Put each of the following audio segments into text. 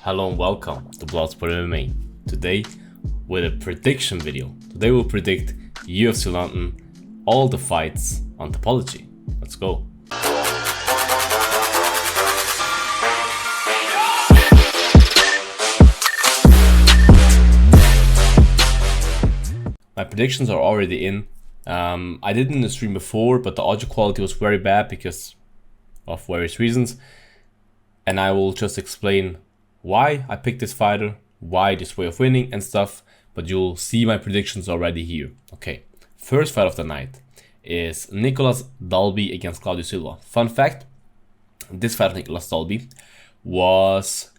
Hello and welcome to Bloodsport MMA. Today with a prediction video. Today we'll predict UFC London, all the fights on Tapology. Let's go. My predictions are already in. I did in the stream before, but the audio quality was very bad because of various reasons. And I will just explain why I picked this fighter, why this way of winning and stuff, but you'll see my predictions already here. Okay, first fight of the night is Nicolas Dalby against Claudia Silva. Fun fact, this fight of Nicolas Dalby was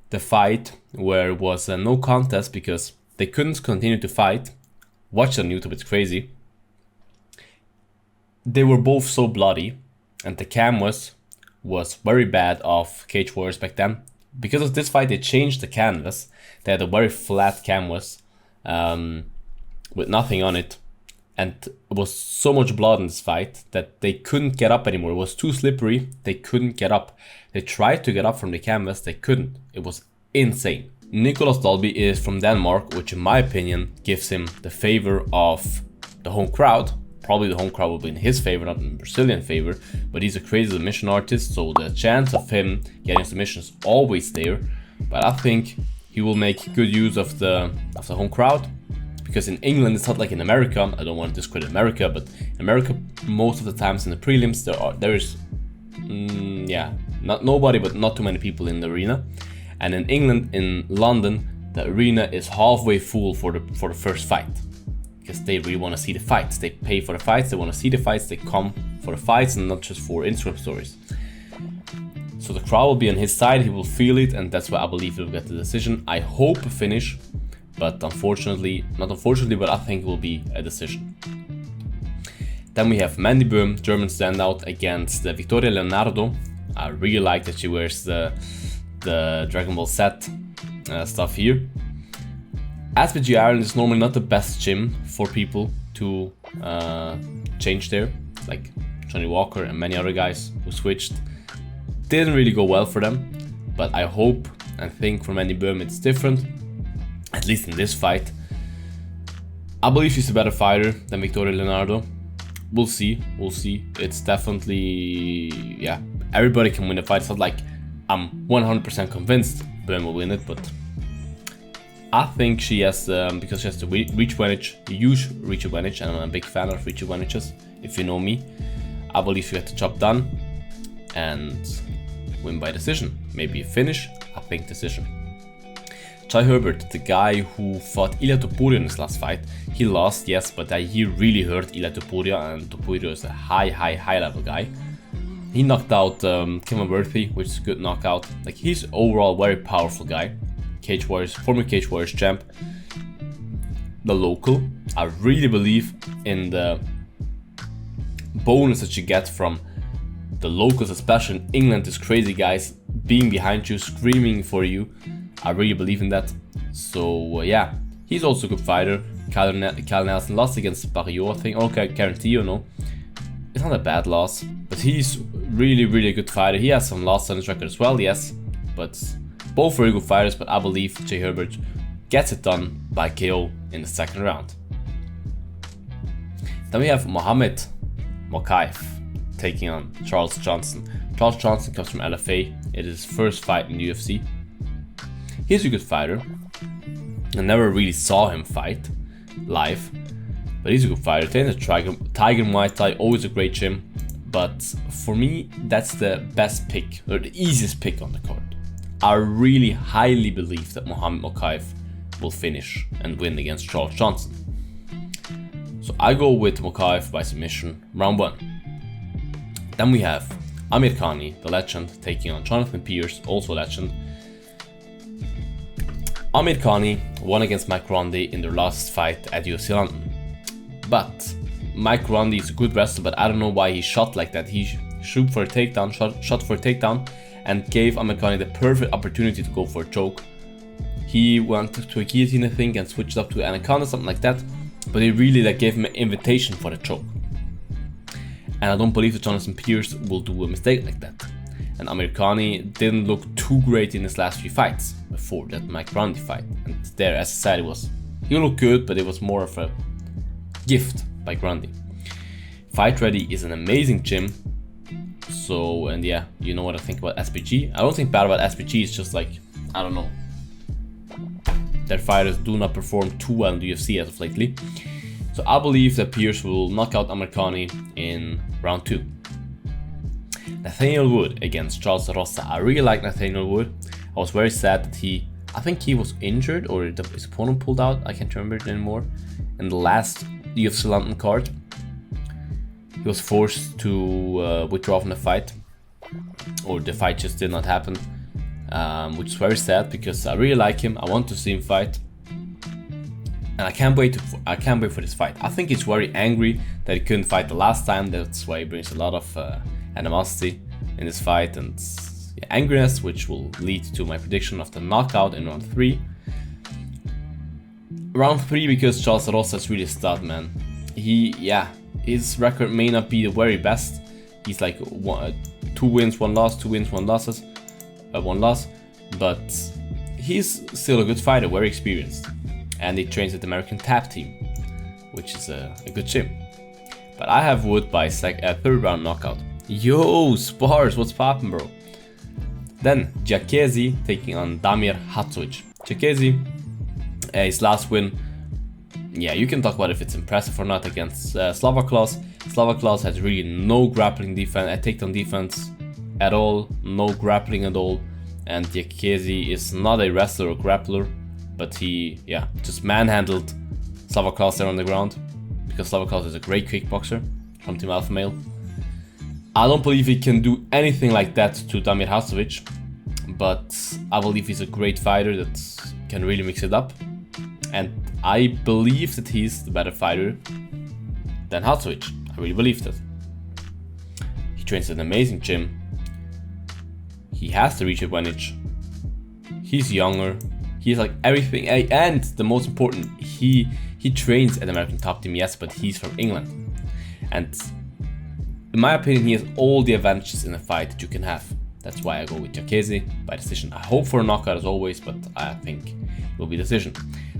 the fight where it was a no contest because they couldn't continue to fight. Watch it on YouTube, it's crazy. They were both so bloody and the cam was very bad of Cage Warriors back then. Because of this fight, they changed the canvas. They had a very flat canvas with nothing on it. And it was so much blood in this fight that they couldn't get up anymore. It was too slippery. They couldn't get up. They tried to get up from the canvas. They couldn't. It was insane. Nicolas Dalby is from Denmark, which in my opinion gives him the favor of the home crowd. Probably the home crowd will be in his favor, not in Brazilian favor, but he's a crazy submission artist, so the chance of him getting submission is always there. But I think he will make good use of the home crowd, because in England it's not like in America. I don't want to discredit America, but in America most of the times in the prelims there is not nobody, but not too many people in the arena. And in England, in London, the arena is halfway full for the first fight. Because they really want to see the fights. They pay for the fights, they want to see the fights, they come for the fights and not just for Instagram stories. So the crowd will be on his side, he will feel it, and that's why I believe he'll get the decision. I hope a finish, but not unfortunately, but I think it will be a decision. Then we have Mandy, German standout, against Victoria Leonardo. I really like that she wears the Dragon Ball Z stuff here. SBG Ireland is normally not the best gym for people to change there, like Johnny Walker and many other guys who switched. Didn't really go well for them, but I hope and think for Mandy it's different, at least in this fight. I believe she's a better fighter than Victoria Leonardo. We'll see. It's definitely, yeah, everybody can win a fight. It's not like I'm 100% convinced Böhm will win it, but I think she has, because she has the reach advantage, the huge reach advantage, and I'm a big fan of reach advantages, if you know me. I believe she had the job done and win by decision. Maybe a finish, I think decision. Jai Herbert, the guy who fought Ilia Topuria in his last fight, he lost, yes, but he really hurt Ilia Topuria, and Topuria is a high level guy. He knocked out Kevin Worthy, which is a good knockout. Like, he's overall very powerful guy. Cage Warriors, former Cage Warriors champ. The local. I really believe in the bonus that you get from the locals, especially in England, these crazy guys being behind you, screaming for you. I really believe in that. So yeah, he's also a good fighter. Kyle Nelson lost against Barrio, I think. Okay, Carantillo, no. It's not a bad loss, but he's really a good fighter. He has some losses on his record as well, yes, but both very good fighters. But I believe Jai Herbert gets it done by KO in the second round. Then we have Mohamed Mokaev taking on Charles Johnson. Charles Johnson comes from LFA. It is his first fight in the UFC. He's a good fighter. I never really saw him fight live, but he's a good fighter. Trains at Tiger Muay Thai, always a great gym. But for me, that's the best pick, or the easiest pick on the card. I really highly believe that Mohamed Mokaev will finish and win against Charles Johnson. So I go with Mokaev by submission, round 1. Then we have Amir Khani, the legend, taking on Jonathan Pierce, also legend. Amir Khani won against Mike Ronde in their last fight at UFC London. But Mike Ronde is a good wrestler, but I don't know why he shot like that. He shot for a takedown, and gave Amir Khani the perfect opportunity to go for a choke. He went to a guillotine, I think, and switched up to Anaconda, something like that. But he really gave him an invitation for the choke. And I don't believe that Jonathan Pierce will do a mistake like that. and Amirkhani didn't look too great in his last few fights before that Mike Grundy fight. And there, as I said, he looked good, but it was more of a gift by Grundy. Fight Ready is an amazing gym. So, and yeah, you know what I think about SPG. I don't think bad about SPG, it's just like, I don't know. Their fighters do not perform too well in the UFC as of lately. So I believe that Pierce will knock out Amirkhani in round 2. Nathaniel Wood against Charles Rosa. I really like Nathaniel Wood. I was very sad that I think he was injured or his opponent pulled out. I can't remember it anymore. In the last UFC London card, he was forced to withdraw from the fight, or the fight just did not happen, which is very sad because I really like him. I want to see him fight, and I can't wait for this fight. I think he's very angry that he couldn't fight the last time. That's why he brings a lot of animosity in this fight and angriness, which will lead to my prediction of the knockout in round 3. Round 3, because Charles Rosa is really a stud, man. His record may not be the very best. He's like 2 wins, 1 loss, 2 wins, 1 loss, but he's still a good fighter, very experienced, and he trains at the American Tap team, which is a good gym. But I have Wood by 3rd round knockout. Yo, Spars, what's poppin', bro? Then Giacchesi taking on Damir Hadzovic. Giacchesi, his last win, yeah, you can talk about if it's impressive or not, against Slava Klaus. Slava Klaus has really no grappling defense, takedown defense at all, no grappling at all, and Giacchesi is not a wrestler or grappler, but he, just manhandled Slava Klaus there on the ground, because Slava Klaus is a great kickboxer from Team Alpha Male. I don't believe he can do anything like that to Damir Hadzovic, but I believe he's a great fighter that can really mix it up, and I believe that he's the better fighter than Hadzovic. I really believe that. He trains at an amazing gym. He has the reach advantage. He's younger. He's like everything, and the most important, he trains at American Top Team, yes, but he's from England, and in my opinion, he has all the advantages in a fight that you can have. That's why I go with Giacchesi by decision. I hope for a knockout as always, but I think it will be decision.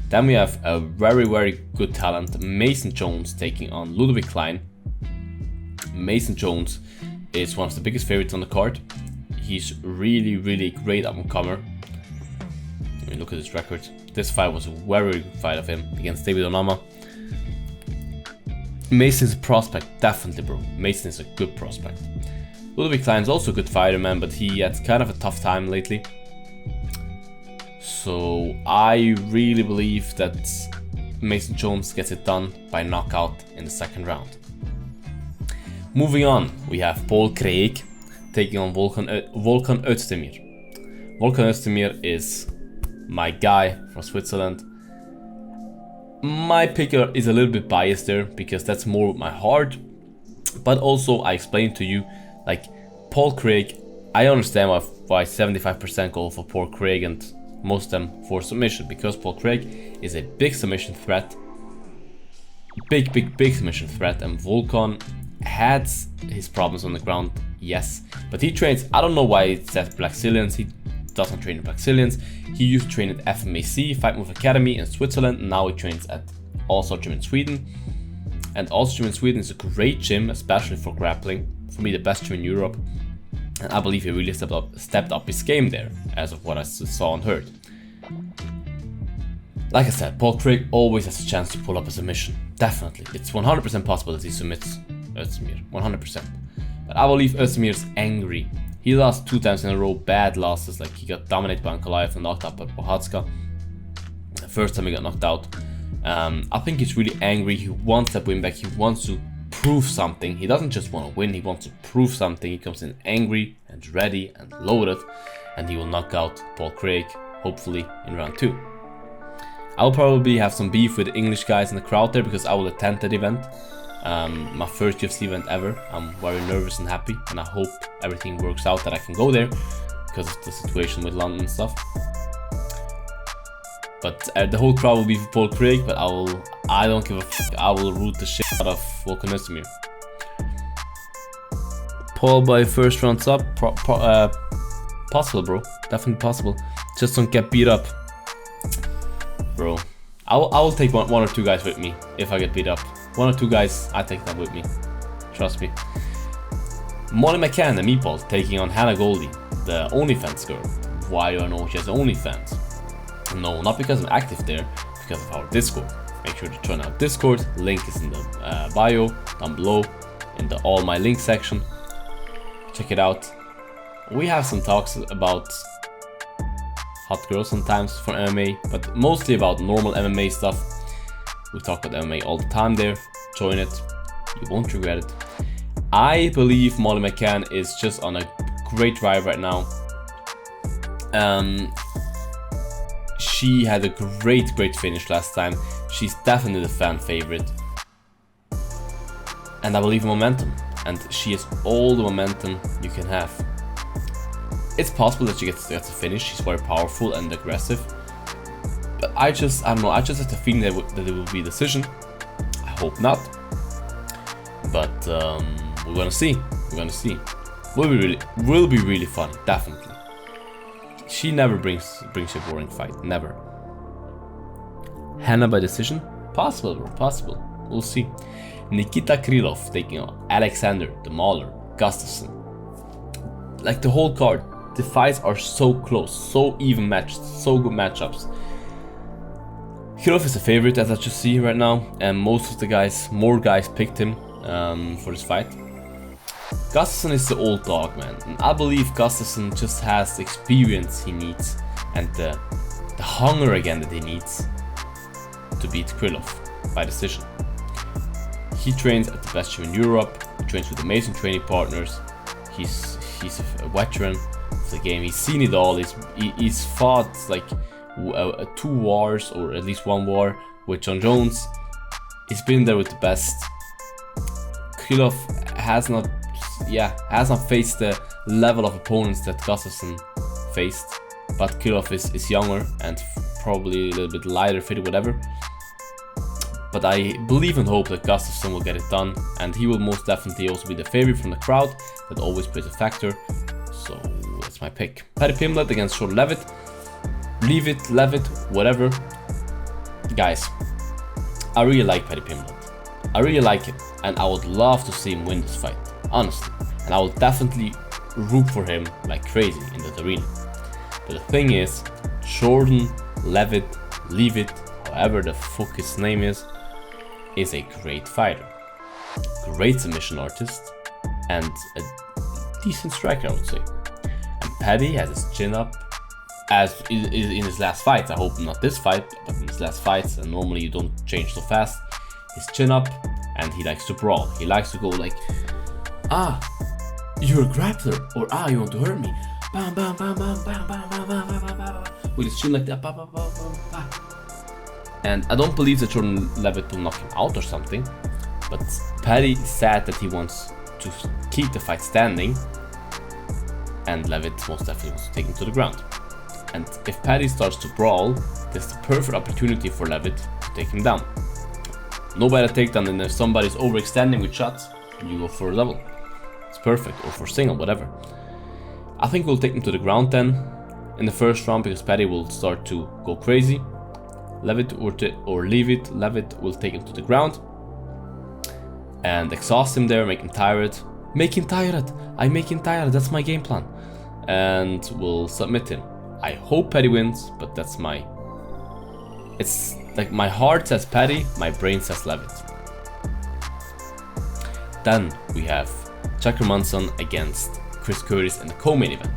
Then we have a very, very good talent, Mason Jones, taking on Ludwig Klein. Mason Jones is one of the biggest favorites on the card. He's really, really great up-and-comer. Let me look at his record. This fight was a very good fight of him against David Onama. Mason's a prospect, definitely, bro. Mason is a good prospect. Ludwig Klein's also a good fighter, man, but he had kind of a tough time lately. So I really believe that Mason Jones gets it done by knockout in the 2nd round. Moving on, we have Paul Craig taking on Volkan Özdemir. Volkan Özdemir is my guy from Switzerland. My picker is a little bit biased there because that's more with my heart, but also I explained to you, like, Paul Craig, I understand why 75% go for Paul Craig and most of them for submission, because Paul Craig is a big submission threat, big submission threat, and Volkan had his problems on the ground, yes, but he trains, I don't know why it's at Blackzilians, he doesn't train in Blackzilians. He used to train at FMAC, Fight Move Academy in Switzerland, and now he trains at All-Star Gym in Sweden. And All-Star Gym in Sweden is a great gym, especially for grappling. For me, the best gym in Europe. And I believe he really stepped up his game there, as of what I saw and heard. Like I said, Paul Craig always has a chance to pull up a submission. Definitely. It's 100% possible that he submits Özdemir. 100%. But I believe Özdemir is angry. He lost 2 times in a row, bad losses, like he got dominated by Nicolas and knocked out by Prochazka. The first time he got knocked out. I think he's really angry, he wants that win back, he wants to prove something. He doesn't just want to win, he wants to prove something. He comes in angry and ready and loaded, and he will knock out Paul Craig, hopefully in round 2. I'll probably have some beef with the English guys in the crowd there because I will attend that event. My first UFC event ever. I'm very nervous and happy, and I hope everything works out that I can go there because of the situation with London and stuff. But the whole crowd will be for Paul Craig, but I don't give a fuck. I will root the shit out of Volkan Özdemir. Paul by first rounds up. Possible, bro. Definitely possible. Just don't get beat up, bro. I will take one or two guys with me if I get beat up. One or two guys, I take them with me. Trust me. Molly McCann and Meatball taking on Hannah Goldie, the OnlyFans girl. Why do I know she has OnlyFans? No, not because I'm active there, because of our Discord. Make sure to join our Discord. Link is in the bio down below in the all my link section. Check it out. We have some talks about hot girls sometimes for MMA, but mostly about normal MMA stuff. We talk about MMA all the time there. Join it. You won't regret it. I believe Molly McCann is just on a great drive right now. She had a great finish last time. She's definitely the fan favorite. And I believe in momentum. And she has all the momentum you can have. It's possible that she gets a finish. She's very powerful and aggressive. But I don't know. I just have the feeling that it will be a decision. I hope not. But we're gonna see. We're gonna see. Will be really fun. Definitely. She never brings a boring fight. Never. Hannah by decision? Possible, bro. Possible. We'll see. Nikita Krylov taking on Alexander the Mauler Gustafsson. Like the whole card, the fights are so close, so even matched, so good matchups. Krylov is a favorite, as I just see right now, and most of the guys, more guys picked him for this fight. Gustafsson is the old dog, man, and I believe Gustafsson just has the experience he needs and the hunger again that he needs to beat Krylov by decision. He trains at the best gym in Europe. He trains with amazing training partners. He's a veteran of the game. He's seen it all. He's fought like 2 wars, or at least 1 war with John Jones. He's been there with the best. Krylov has not faced the level of opponents that Gustafsson faced, but Krylov is younger and probably a little bit lighter fitted, whatever. But I believe and hope that Gustafsson will get it done, and he will most definitely also be the favorite from the crowd. That always plays a factor, so that's my pick. Paddy Pimblett against Short Levitt. Levitt, whatever. Guys, I really like Paddy Pimblett. I really like him, and I would love to see him win this fight, honestly. And I will definitely root for him like crazy in that arena. But the thing is, Jordan Levitt, however the fuck his name is a great fighter, great submission artist, and a decent striker, I would say. And Paddy has his chin up, as in his last fights. I hope not this fight, but in his last fights, and normally you don't change so fast. His chin up, and he likes to brawl. He likes to go like, you're a grappler, or you want to hurt me. Bam, bam, bam, bam, bam, bam, bam, bam, bam, bam, bam. With his chin like that, bam, bam, bam, bam, bam. And I don't believe that Jordan Levitt will knock him out or something, but Paddy said that he wants to keep the fight standing, and Levitt most definitely wants to take him to the ground. And if Paddy starts to brawl, there's the perfect opportunity for Levitt to take him down. No better takedown than if somebody's overextending with shots, you go for a double. It's perfect, or for single, whatever. I think we'll take him to the ground then in the first round, because Paddy will start to go crazy. Levitt will take him to the ground and exhaust him there, make him tired. I make him tired, that's my game plan. And we'll submit him. I hope Paddy wins, but it's like my heart says Paddy, my brain says Levitt. Then we have Tucker Munson against Chris Curtis in the co-main event.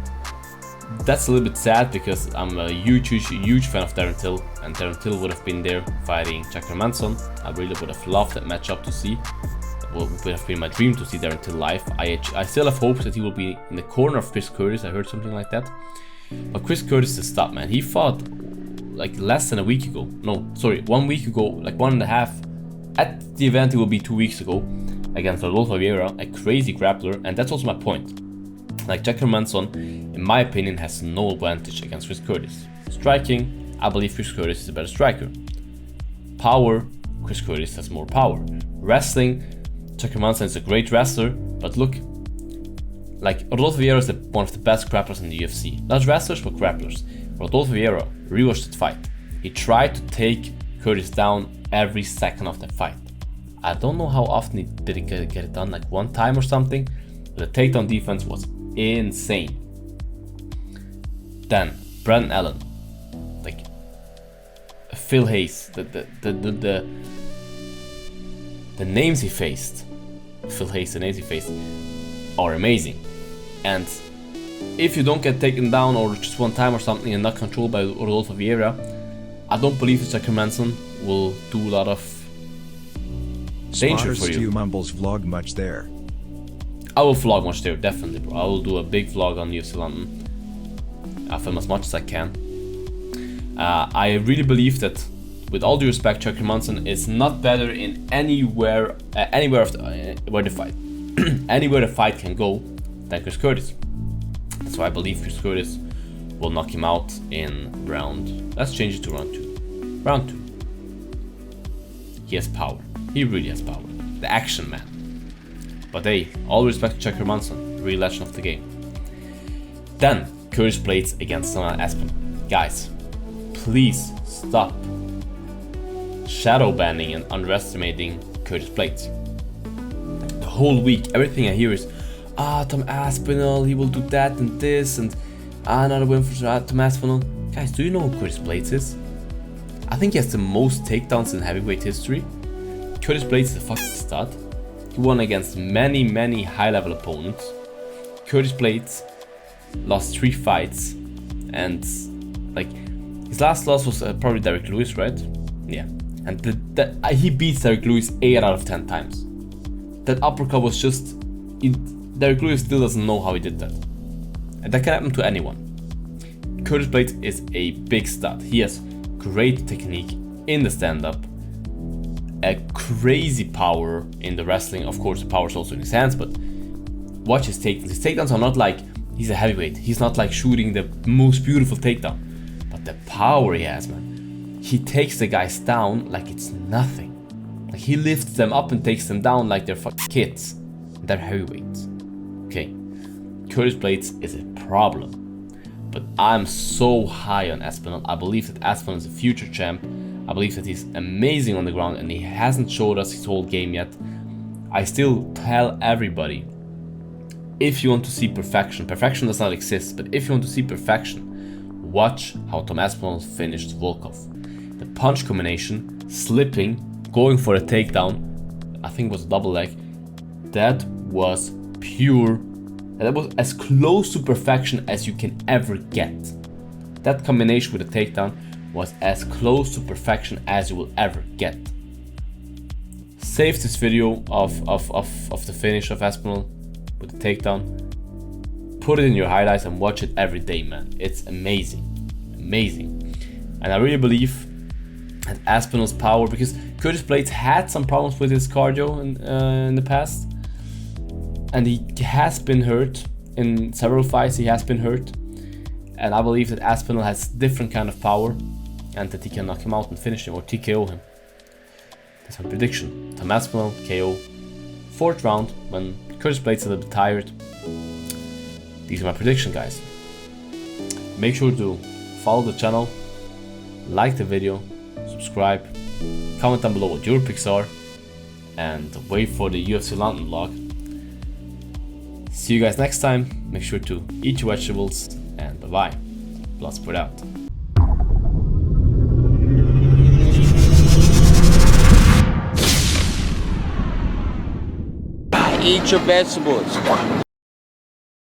That's a little bit sad, because I'm a huge fan of Darren Till, and Darren Till would have been there fighting Tucker Munson. I really would have loved that matchup to see. It would have been my dream to see Darren Till live. I still have hopes that he will be in the corner of Chris Curtis. I heard something like that. But Chris Curtis is stopped, man. He fought like less than a week ago. No, sorry, 1 week ago, like 1.5. At the event, it will be 2 weeks ago against Rodolfo Vieira, a crazy grappler, and that's also my point. Like, Tucker Munson, in my opinion, has no advantage against Chris Curtis. Striking, I believe Chris Curtis is a better striker. Power, Chris Curtis has more power. Wrestling, Tucker Munson is a great wrestler, but look, like, Rodolfo Vieira is one of the best grapplers in the UFC. Not wrestlers, but grapplers. Rodolfo Vieira rewatched that fight. He tried to take Curtis down every second of the fight. I don't know how often he did get it done, like one time or something. But the takedown defense was insane. Then Brendan Allen, like Phil Hayes, the names he faced, Phil Hayes, the names he faced are amazing. And if you don't get taken down or just one time or something and not controlled by Rodolfo Vieira, I don't believe that Jack Hermansson will do a lot of danger for you. Stu Mumbles vlog much there. I will vlog much there, definitely, bro. I will do a big vlog on UFC London. I'll film as much as I can. I really believe that, with all due respect, Chuck Hermansson is not better in anywhere where the fight anywhere the fight can go than Chris Curtis. So I believe Chris Curtis will knock him out in round. Let's change it to round 2. Round 2. He has power. He really has power. The action man. But hey, all respect to Chuck Hermansson, real legend of the game. Then Curtis Blaydes against Aspinall. Guys, please stop shadow banning and underestimating Curtis Blaydes. The whole week, everything I hear is, Tom Aspinall, he will do that and this, and another win for Tom Aspinall. Guys, do you know who Curtis Blaydes is? I think he has the most takedowns in heavyweight history. Curtis Blaydes is a fucking stud. He won against many high-level opponents. Curtis Blaydes lost 3 fights, and like his last loss was probably Derek Lewis, right? Yeah, and he beats Derek Lewis 8 out of 10 times. That uppercut was just... Derek Lewis still doesn't know how he did that. And that can happen to anyone. Curtis Blaydes is a big stud. He has great technique in the stand-up, a crazy power in the wrestling. Of course, the power is also in his hands, but watch his takedowns. His takedowns are not like he's a heavyweight. He's not like shooting the most beautiful takedown. But the power he has, man. He takes the guys down like it's nothing. Like he lifts them up and takes them down like they're fucking kids. They're heavyweights. Okay, Curtis Blaydes is a problem. But I'm so high on Aspinall. I believe that Aspinall is a future champ. I believe that he's amazing on the ground and he hasn't showed us his whole game yet. I still tell everybody, if you want to see perfection, perfection does not exist, but if you want to see perfection, watch how Tom Aspinall finished Volkov. The punch combination, slipping, going for a takedown, I think it was a double leg, that was pure. That was as close to perfection as you can ever get. That combination with a takedown was as close to perfection as you will ever get. Save this video of the finish of Aspinall with the takedown. Put it in your highlights and watch it every day, man. It's amazing. Amazing. And I really believe that Aspinall's power, because Curtis Blaydes had some problems with his cardio in the past. And he has been hurt in several fights. He has been hurt. And I believe that Aspinall has different kind of power and that he can knock him out and finish him or TKO him. That's my prediction. Tom Aspinall KO. 4th round when Curtis Blaydes is a little bit tired. These are my prediction, guys. Make sure to follow the channel, like the video, subscribe, comment down below what your picks are, and wait for the UFC London vlog. See you guys next time. Make sure to eat your vegetables and bye bye. Bloodsport out. Eat your vegetables.